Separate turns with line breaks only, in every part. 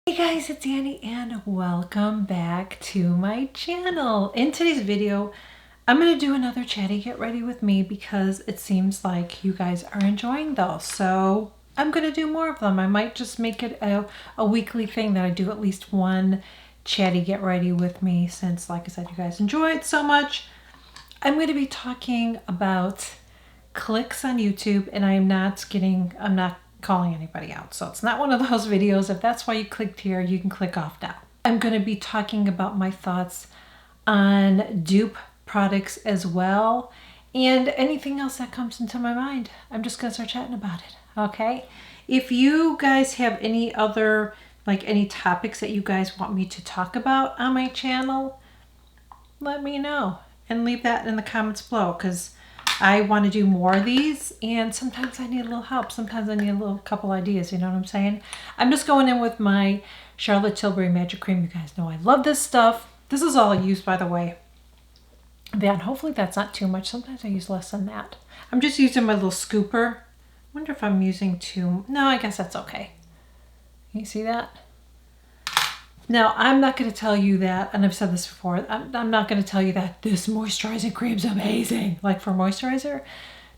Hey guys, it's Annie and welcome back to my channel. In today's video, I'm going to do another chatty get ready with me because it seems like you guys are enjoying those. So I'm going to do more of them. I might just make it a weekly thing that I do at least one chatty get ready with me since, like I said, you guys enjoy it so much. I'm going to be talking about Cliques on YouTube, and I'm not calling anybody out. So it's not one of those videos. If that's why you clicked here, you can click off now. I'm going to be talking about my thoughts on dupe products as well, and anything else that comes into my mind. I'm just going to start chatting about it. Okay. If you guys have any other, any topics that you guys want me to talk about on my channel, let me know and leave that in the comments below, because I want to do more of these, and sometimes I need a little help. Sometimes I need a couple ideas, you know what I'm saying? I'm just going in with my Charlotte Tilbury Magic Cream. You guys know I love this stuff. This is all I use, by the way. Then hopefully that's not too much. Sometimes I use less than that. I'm just using my little scooper. Wonder if I'm using too... No, I guess that's okay. Can you see that? Now, I'm not going to tell you that, and I've said this before, I'm not going to tell you that this moisturizing cream's amazing. Like for moisturizer,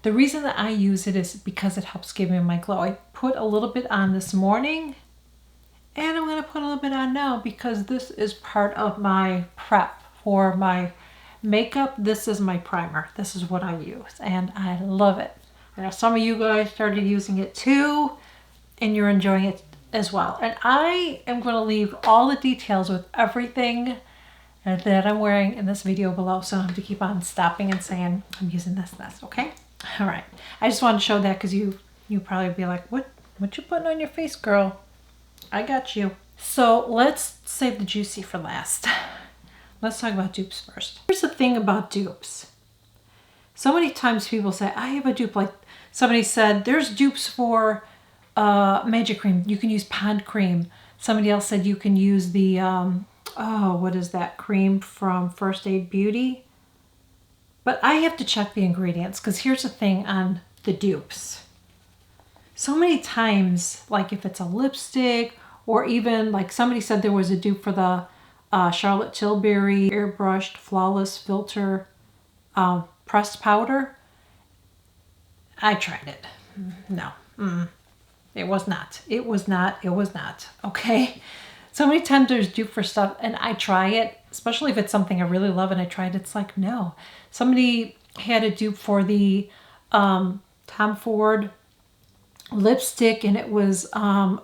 the reason that I use it is because it helps give me my glow. I put a little bit on this morning, and I'm going to put a little bit on now because this is part of my prep for my makeup. This is my primer. This is what I use, and I love it. I know some of you guys started using it too, and you're enjoying it as well. And I am going to leave all the details with everything that I'm wearing in this video below, so I don't have to keep on stopping and saying I'm using this, okay? All right. I just wanted to show that because you probably be like, what you putting on your face, girl? I got you. So let's save the juicy for last. Let's talk about dupes first. Here's the thing about dupes. So many times people say, I have a dupe. Like somebody said, there's dupes for magic cream. You can use pond cream. Somebody else said you can use the what is that cream from First Aid Beauty? But I have to check the ingredients, because here's the thing on the dupes. So many times, like if it's a lipstick, or even like somebody said there was a dupe for the Charlotte Tilbury Airbrushed Flawless Filter pressed powder. I tried it. No. It was not. It was not. It was not. Okay. So many times there's dupe for stuff and I try it, especially if it's something I really love and I tried it. It's like, no. Somebody had a dupe for the Tom Ford lipstick, and it was, I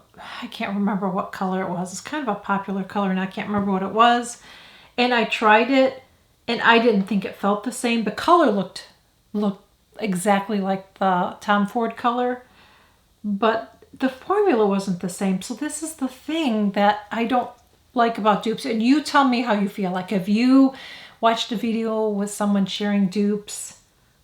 can't remember what color it was. It's kind of a popular color and I can't remember what it was. And I tried it and I didn't think it felt the same. The color looked exactly like the Tom Ford color, but the formula wasn't the same. So this is the thing that I don't like about dupes. And you tell me how you feel. Like if you watched a video with someone sharing dupes,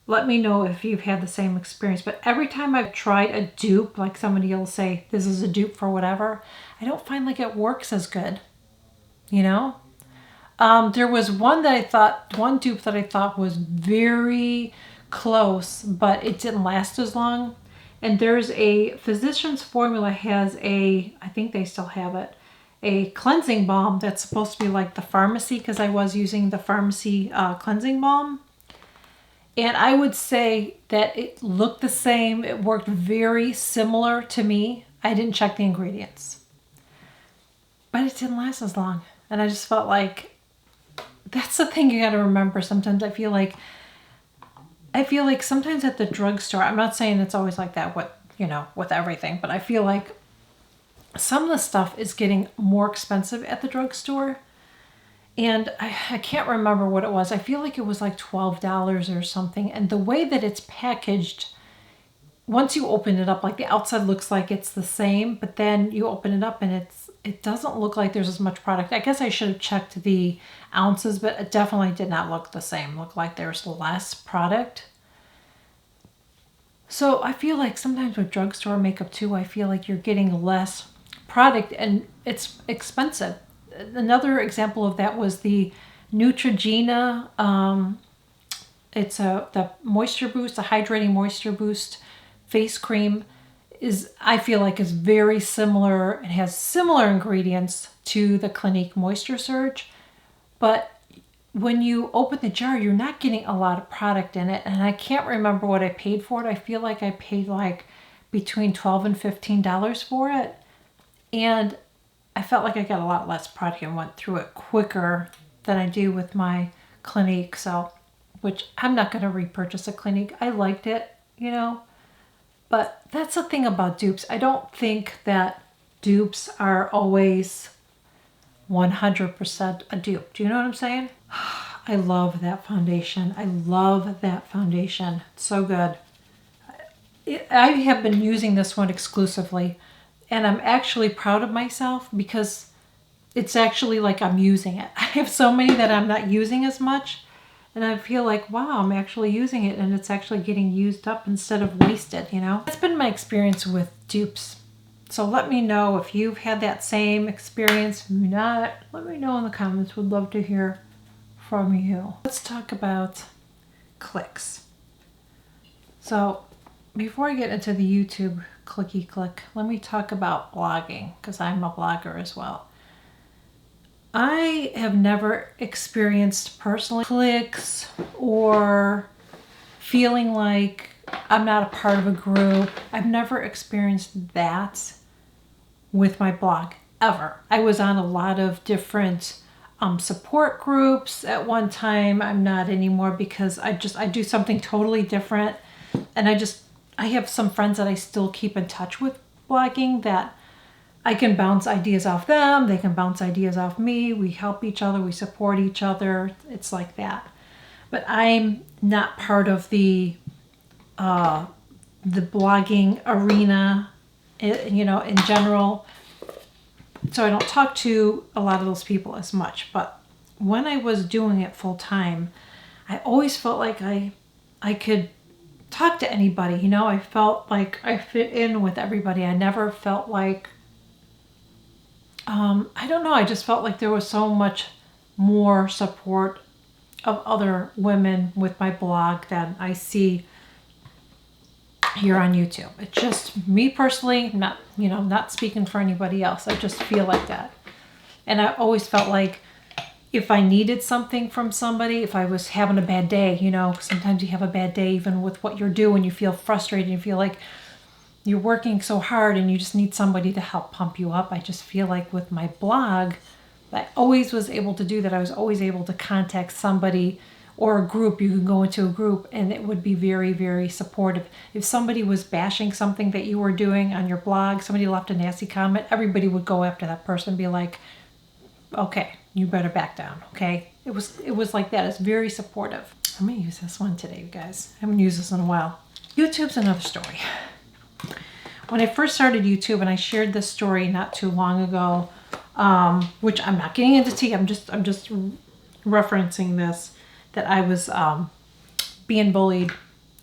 let me know if you've had the same experience. But every time I've tried a dupe, like somebody will say, this is a dupe for whatever, I don't find like it works as good, you know? There was one dupe that I thought was very close, but it didn't last as long. And there's a Physicians Formula has I think they still have it, a cleansing balm that's supposed to be like the pharmacy, because I was using the pharmacy cleansing balm. And I would say that it looked the same. It worked very similar to me. I didn't check the ingredients. But it didn't last as long. And I just felt like that's the thing you got to remember. Sometimes I feel like sometimes at the drugstore, I'm not saying it's always like that with everything, but I feel like some of the stuff is getting more expensive at the drugstore. And I can't remember what it was. I feel like it was like $12 or something. And the way that it's packaged, once you open it up, like the outside looks like it's the same, but then you open it up and it doesn't look like there's as much product. I guess I should have checked the ounces, but it definitely did not look the same. It looked like there's less product. So I feel like sometimes with drugstore makeup too, I feel like you're getting less product and it's expensive. Another example of that was the Neutrogena. It's the Moisture Boost, the Hydrating Moisture Boost face cream. I feel like is very similar. It has similar ingredients to the Clinique Moisture Surge, but when you open the jar, you're not getting a lot of product in it. And I can't remember what I paid for it. I feel like I paid like between $12 and $15 for it. And I felt like I got a lot less product and went through it quicker than I do with my Clinique. So, which I'm not going to repurchase a Clinique. I liked it, you know. But that's the thing about dupes. I don't think that dupes are always 100% a dupe. Do you know what I'm saying? I love that foundation. I love that foundation. It's so good. I have been using this one exclusively, and I'm actually proud of myself because it's actually like I'm using it. I have so many that I'm not using as much, and I feel like, wow, I'm actually using it and it's actually getting used up instead of wasted, you know? That's been my experience with dupes. So let me know if you've had that same experience. If not, let me know in the comments. Would love to hear from you. Let's talk about Cliques. So before I get into the YouTube clicky click, let me talk about blogging because I'm a blogger as well. I have never experienced personally cliques or feeling like I'm not a part of a group. I've never experienced that with my blog, ever. I was on a lot of different support groups at one time. I'm not anymore because I do something totally different. And I have some friends that I still keep in touch with blogging that I can bounce ideas off them. They can bounce ideas off me. We help each other. We support each other. It's like that. But I'm not part of the blogging arena, you know, in general. So I don't talk to a lot of those people as much. But when I was doing it full time, I always felt like I could talk to anybody. You know, I felt like I fit in with everybody. I never felt like I don't know. I just felt like there was so much more support of other women with my blog than I see here on YouTube. It's just me personally, not speaking for anybody else. I just feel like that. And I always felt like if I needed something from somebody, if I was having a bad day, you know, sometimes you have a bad day even with what you're doing, you feel frustrated, you feel like you're working so hard and you just need somebody to help pump you up. I just feel like with my blog, I always was able to do that. I was always able to contact somebody or a group. You can go into a group and it would be very, very supportive. If somebody was bashing something that you were doing on your blog, somebody left a nasty comment, everybody would go after that person and be like, okay, you better back down, okay? It was like that. It's very supportive. I'm gonna use this one today, you guys. I haven't used this in a while. YouTube's another story. When I first started YouTube, and I shared this story not too long ago, which I'm not getting into tea, I'm just referencing this, that I was being bullied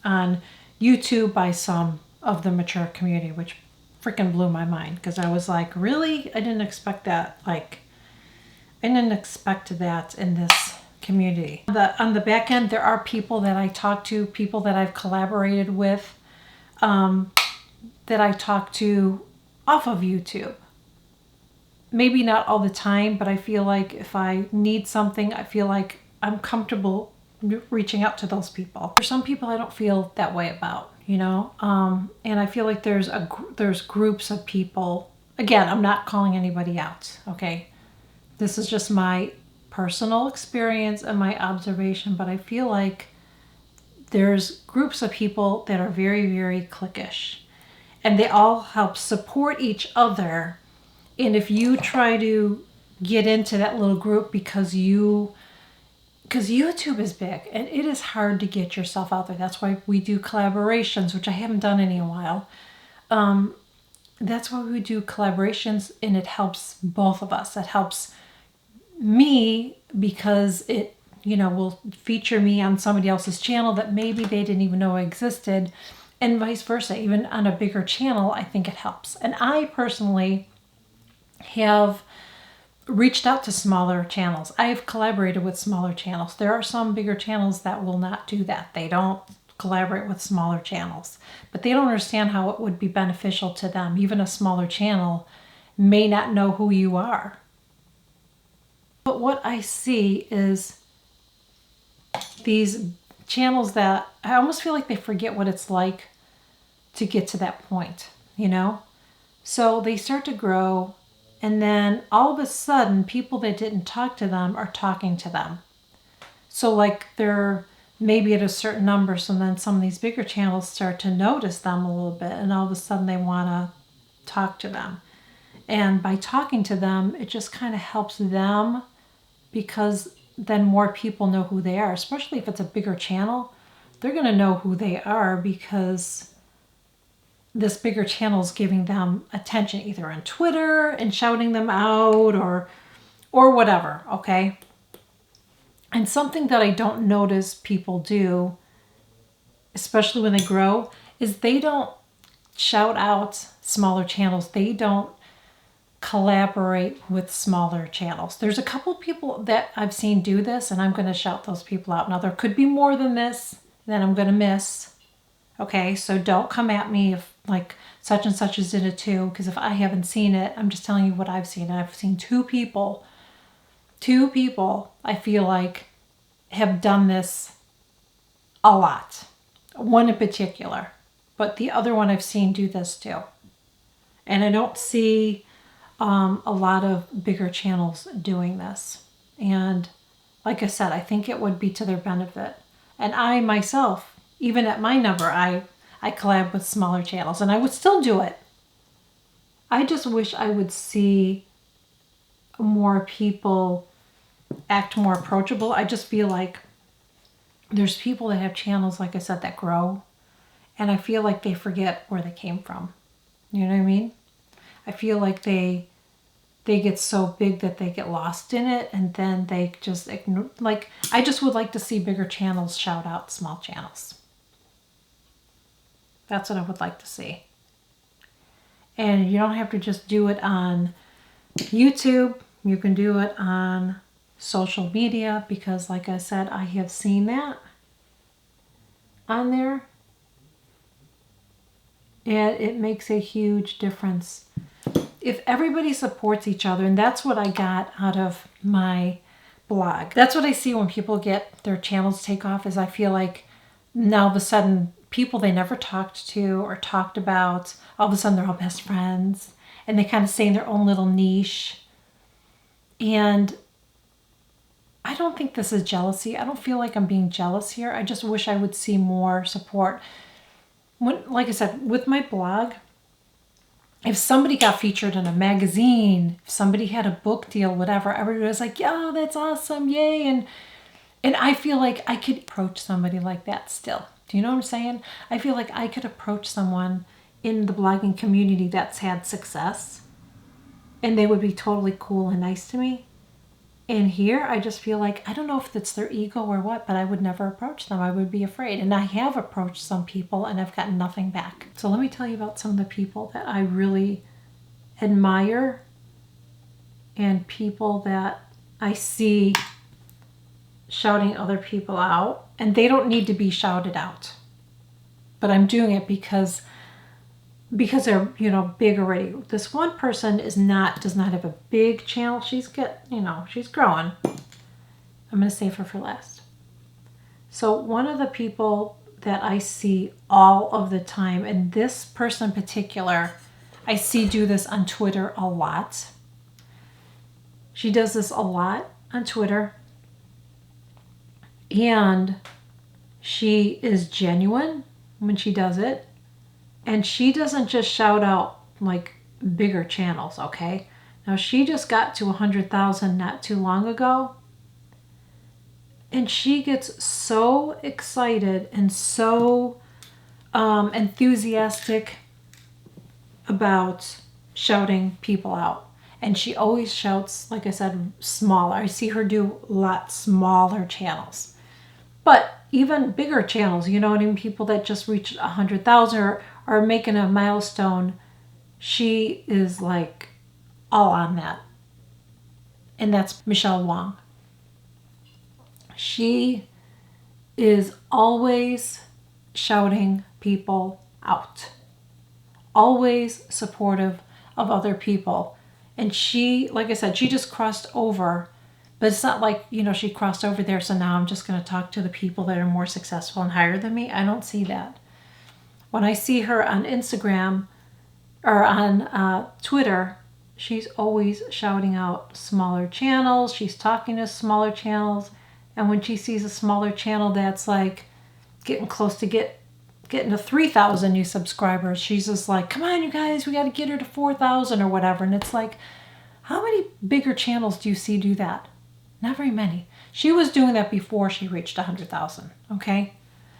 on YouTube by some of the mature community, which freaking blew my mind because I was like, really? I didn't expect that. Like, I didn't expect that in this community. On the back end, there are people that I talk to, people that I've collaborated with, that I talk to off of YouTube. Maybe not all the time, but I feel like if I need something, I feel like I'm comfortable reaching out to those people. For some people, I don't feel that way about, you know? And I feel like there's groups of people. Again, I'm not calling anybody out, okay? This is just my personal experience and my observation, but I feel like there's groups of people that are very, very cliquish. And they all help support each other. And if you try to get into that little group because YouTube is big and it is hard to get yourself out there. That's why we do collaborations, which I haven't done any in a while. That's why we do collaborations, and it helps both of us. It helps me because it, will feature me on somebody else's channel that maybe they didn't even know existed. And vice versa, even on a bigger channel, I think it helps. And I personally have reached out to smaller channels. I've collaborated with smaller channels. There are some bigger channels that will not do that. They don't collaborate with smaller channels. But they don't understand how it would be beneficial to them. Even a smaller channel may not know who you are. But what I see is these channels that I almost feel like they forget what it's like to get to that point, you know? So they start to grow, and then all of a sudden people that didn't talk to them are talking to them. So like they're maybe at a certain number, so then some of these bigger channels start to notice them a little bit, and all of a sudden they want to talk to them. And by talking to them, it just kind of helps them, because then more people know who they are, especially if it's a bigger channel. They're going to know who they are because this bigger channel is giving them attention either on Twitter and shouting them out or whatever, okay? And something that I don't notice people do, especially when they grow, is they don't shout out smaller channels. They don't collaborate with smaller channels. There's a couple people that I've seen do this, and I'm going to shout those people out. Now, there could be more than this that I'm going to miss. Okay, so don't come at me if like such and such is in it too, because if I haven't seen it, I'm just telling you what I've seen. And I've seen two people I feel like have done this a lot. One in particular, but the other one I've seen do this too. And I don't see a lot of bigger channels doing this. And like I said, I think it would be to their benefit. And I myself, even at my number, I collab with smaller channels, and I would still do it. I just wish I would see more people act more approachable. I just feel like there's people that have channels, like I said, that grow, and I feel like they forget where they came from. You know what I mean? I feel like they get so big that they get lost in it, and then they just ignore. Like, I just would like to see bigger channels shout out small channels. That's what I would like to see. And you don't have to just do it on YouTube. You can do it on social media, because like I said, I have seen that on there. And it makes a huge difference. If everybody supports each other, and that's what I got out of my blog. That's what I see when people get their channels take off, is I feel like now all of a sudden people they never talked to or talked about, all of a sudden they're all best friends, and they kind of stay in their own little niche. And I don't think this is jealousy. I don't feel like I'm being jealous here. I just wish I would see more support. Like I said, with my blog, if somebody got featured in a magazine, if somebody had a book deal, whatever, everybody was like, yeah, that's awesome, yay. And I feel like I could approach somebody like that still. Do you know what I'm saying? I feel like I could approach someone in the blogging community that's had success, and they would be totally cool and nice to me. And here, I just feel like, I don't know if it's their ego or what, but I would never approach them. I would be afraid. And I have approached some people, and I've gotten nothing back. So let me tell you about some of the people that I really admire, and people that I see shouting other people out. And they don't need to be shouted out. But I'm doing it because they're, big already. This one person does not have a big channel. She's growing. I'm going to save her for last. So one of the people that I see all of the time, and this person in particular, I see do this on Twitter a lot. She does this a lot on Twitter. And she is genuine when she does it. And she doesn't just shout out like bigger channels, okay? Now, she just got to 100,000 not too long ago. And she gets so excited and so enthusiastic about shouting people out. And she always shouts, like I said, smaller. I see her do a lot smaller channels. But even bigger channels, you know what I mean? People that just reached 100,000 or are making a milestone, she is like all on that. And that's Michelle Wong. She is always shouting people out. Always supportive of other people. And she, like I said, she just crossed over. But it's not like, you know, she crossed over there, so now I'm just going to talk to the people that are more successful and higher than me. I don't see that. When I see her on Instagram or on Twitter, she's always shouting out smaller channels. She's talking to smaller channels. And when she sees a smaller channel that's like getting close to getting to 3,000 new subscribers, she's just like, come on, you guys, we got to get her to 4,000 or whatever. And it's like, how many bigger channels do you see do that? Not very many. She was doing that before she reached 100,000, okay?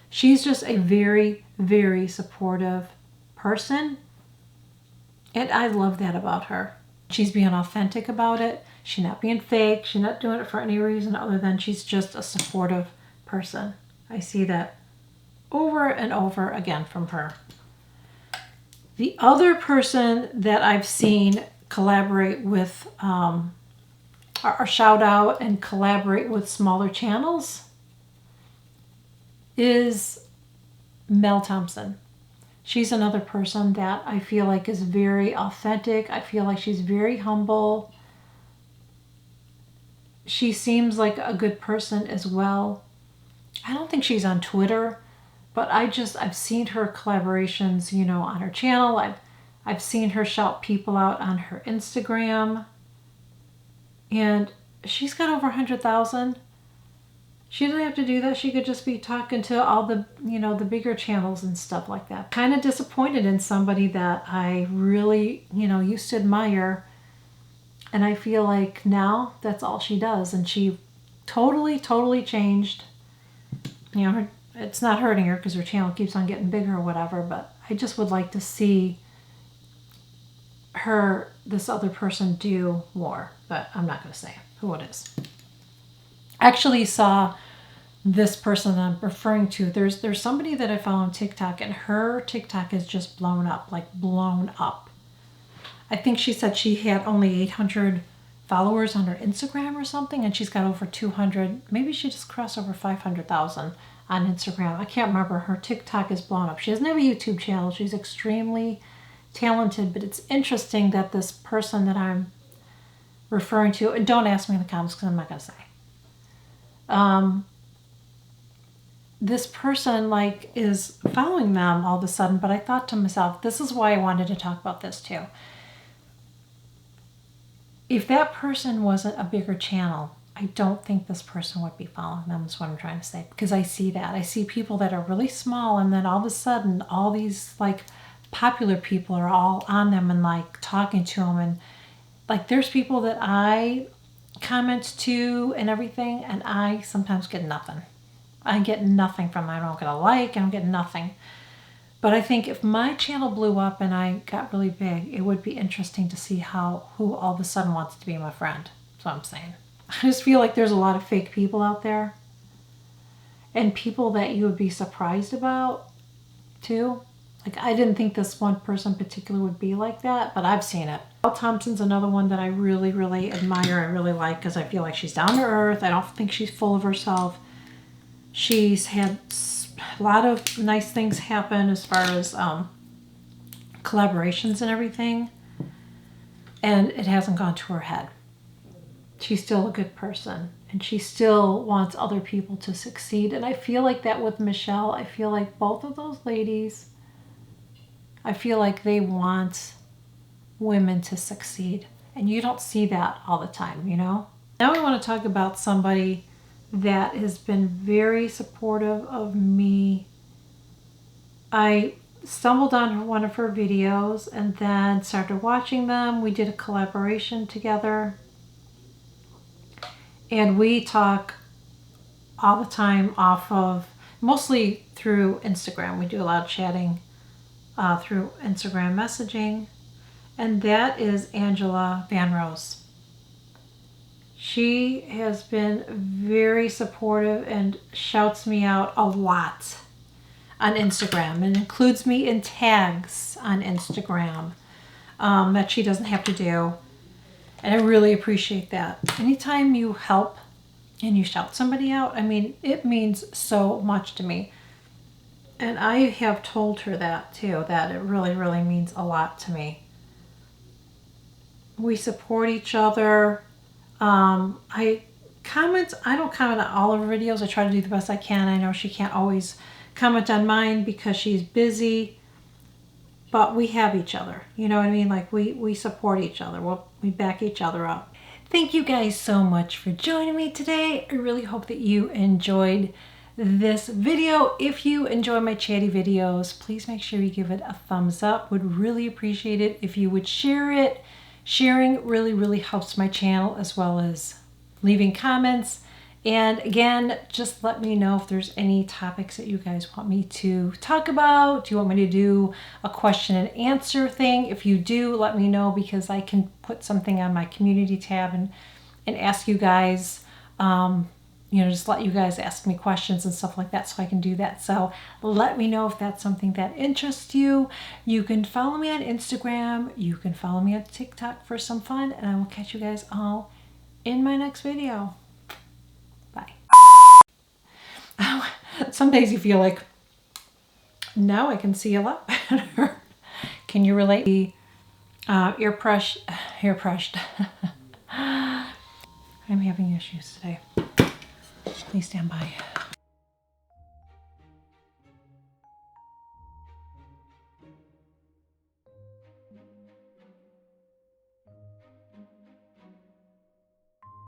She's just a very, very supportive person. And I love that about her. She's being authentic about it. She's not being fake. She's not doing it for any reason other than she's just a supportive person. I see that over and over again from her. The other person that I've seen collaborate with, or shout out and collaborate with smaller channels is Mel Thompson. She's another person that I feel like is very authentic. I feel like she's very humble. She seems like a good person as well. I don't think she's on Twitter, but I've seen her collaborations, you know, on her channel. I've seen her shout people out on her Instagram. And she's got over 100,000. She doesn't have to do that. She could just be talking to all the, you know, the bigger channels and stuff like that. Kind of disappointed in somebody that I really, you know, used to admire. And I feel like now that's all she does. And she totally changed. You know, it's not hurting her because her channel keeps on getting bigger or whatever. But I just would like to see this other person do more. But I'm not going to say who it is. I actually saw this person that I'm referring to. There's somebody that I follow on TikTok, and her TikTok is just blown up, like blown up. I think she said she had only 800 followers on her Instagram or something, and she's got over 200. Maybe she just crossed over 500,000 on Instagram. I can't remember. Her TikTok is blown up. She doesn't have a YouTube channel. She's extremely talented, but it's interesting that this person that I'm referring to, and don't ask me in the comments because I'm not going to say. This person like is following them all of a sudden, but I thought to myself, this is why I wanted to talk about this too. If that person wasn't a bigger channel, I don't think this person would be following them, is what I'm trying to say. Because I see that. I see people that are really small, and then all of a sudden, all these like popular people are all on them and like talking to them. And like there's people that I comment to and everything, and I sometimes get nothing. I get nothing from them. I don't get a like, I don't get nothing. But I think if my channel blew up and I got really big, it would be interesting to see who all of a sudden wants to be my friend. That's what I'm saying. I just feel like there's a lot of fake people out there. And people that you would be surprised about, too. Like, I didn't think this one person in particular would be like that, but I've seen it. Mel Thompson's another one that I really admire. I really like because I feel like she's down to earth. I don't think she's full of herself. She's had a lot of nice things happen as far as collaborations and everything. And it hasn't gone to her head. She's still a good person. And she still wants other people to succeed. And I feel like that with Michelle. I feel like both of those ladies, I feel like they want women to succeed. And you don't see that all the time, you know? Now I want to talk about somebody that has been very supportive of me. I stumbled on one of her videos and then started watching them. We did a collaboration together. And we talk all the time mostly through Instagram. We do a lot of chatting through Instagram messaging. And that is Angela Van Rose. She has been very supportive and shouts me out a lot on Instagram and includes me in tags on Instagram that she doesn't have to do. And I really appreciate that. Anytime you help and you shout somebody out, I mean, it means so much to me. And I have told her that too, that it really, really means a lot to me. We support each other. I don't comment on all of her videos. I try to do the best I can. I know she can't always comment on mine because she's busy, but we have each other. You know what I mean? Like we support each other. We back each other up. Thank you guys so much for joining me today. I really hope that you enjoyed this video. If you enjoy my chatty videos, please make sure you give it a thumbs up. Would really appreciate it if you would share it. Sharing really, really helps my channel, as well as leaving comments. And again, just let me know if there's any topics that you guys want me to talk about. Do you want me to do a question and answer thing? If you do, let me know, because I can put something on my community tab and ask you guys, you know, just let you guys ask me questions and stuff like that, so I can do that. So let me know if that's something that interests you. You can follow me on Instagram. You can follow me on TikTok for some fun, and I will catch you guys all in my next video. Bye. Some days you feel like, now I can see a lot better. Can you relate? The ear brushed. I'm having issues today. Please stand by.